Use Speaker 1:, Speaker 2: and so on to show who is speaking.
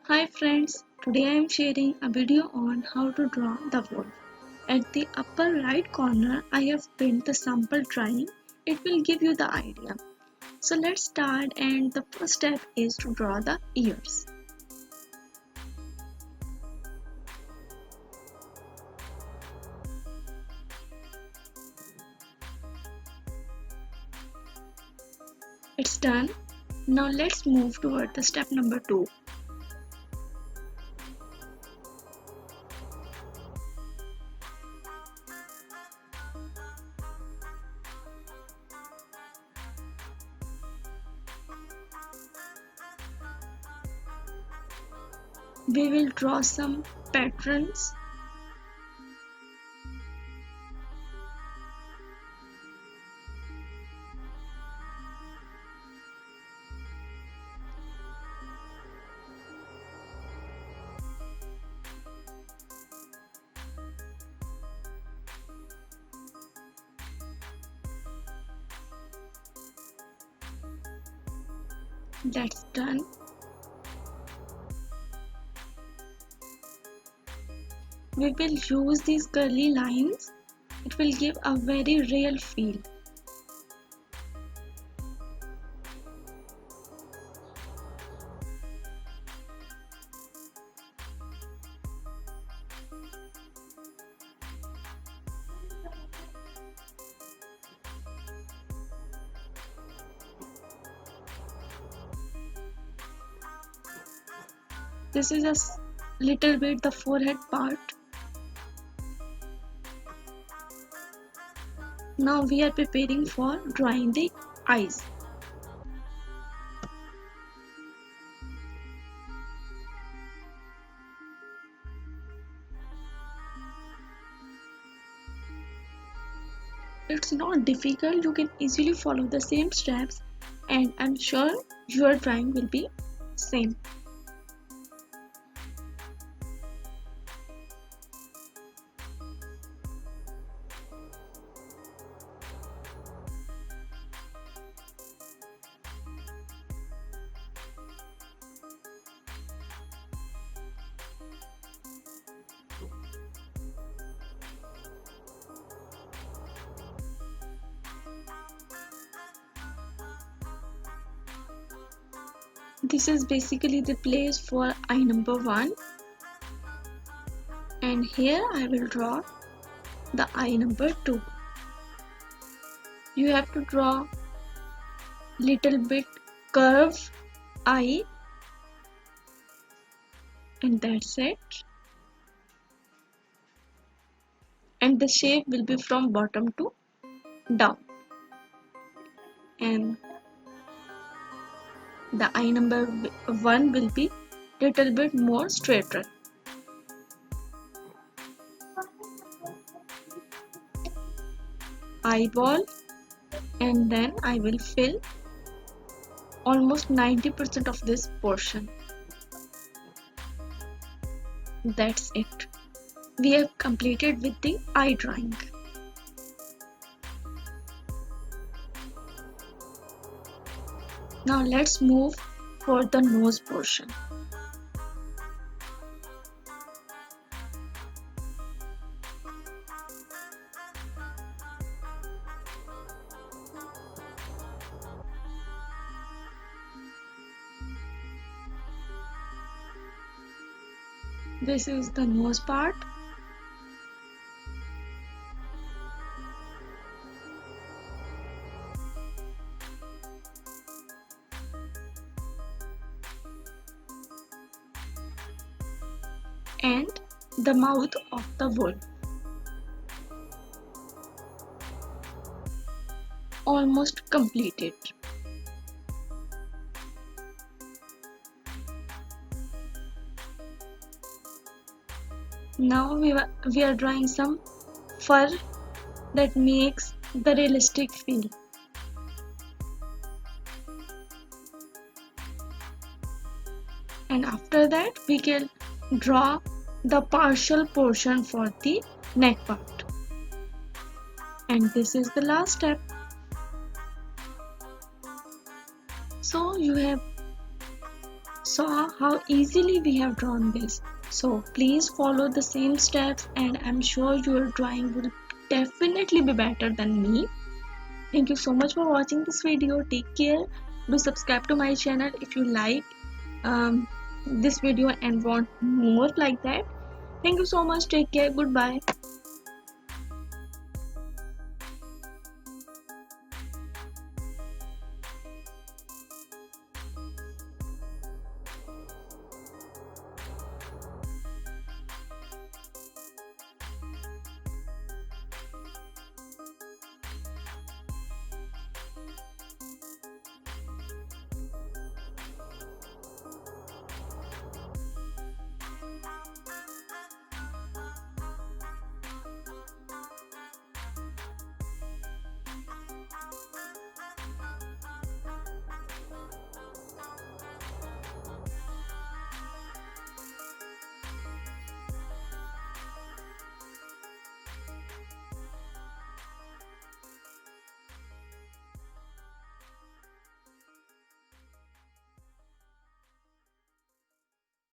Speaker 1: Hi friends, today I am sharing a video on how to draw the wolf. At the upper right corner I have pinned the sample drawing. It will give you the idea. So let's start, and the first step is to draw the ears. It's done. Now let's move toward the step number 2. We will draw some patterns. That's done. We will use these curly lines. It will give a very real feel. This is a little bit the forehead part. Now we are preparing for drawing the eyes. It's not difficult, you can easily follow the same steps, and I'm sure your drawing will be same. This is basically the place for eye number 1, and here I will draw the eye number 2. You have to draw little bit curve eye, and that's it. And the shape will be from bottom to down, and the eye number 1 will be little bit more straighter. Eyeball, and then I will fill almost 90% of this portion. That's it. We have completed with the eye drawing. Now let's move for the nose portion. This is the nose part. And the mouth of the wolf. Almost completed. Now we are drawing some fur that makes the realistic feel. And after that we can draw the partial portion for the neck part. And this is the last step. So you have saw how easily we have drawn this. So please follow the same steps and I'm sure your drawing will definitely be better than me. Thank you so much for watching this video. Take care. Do subscribe to my channel if you like this video and want more like that. Thank you so much. Take care. Goodbye.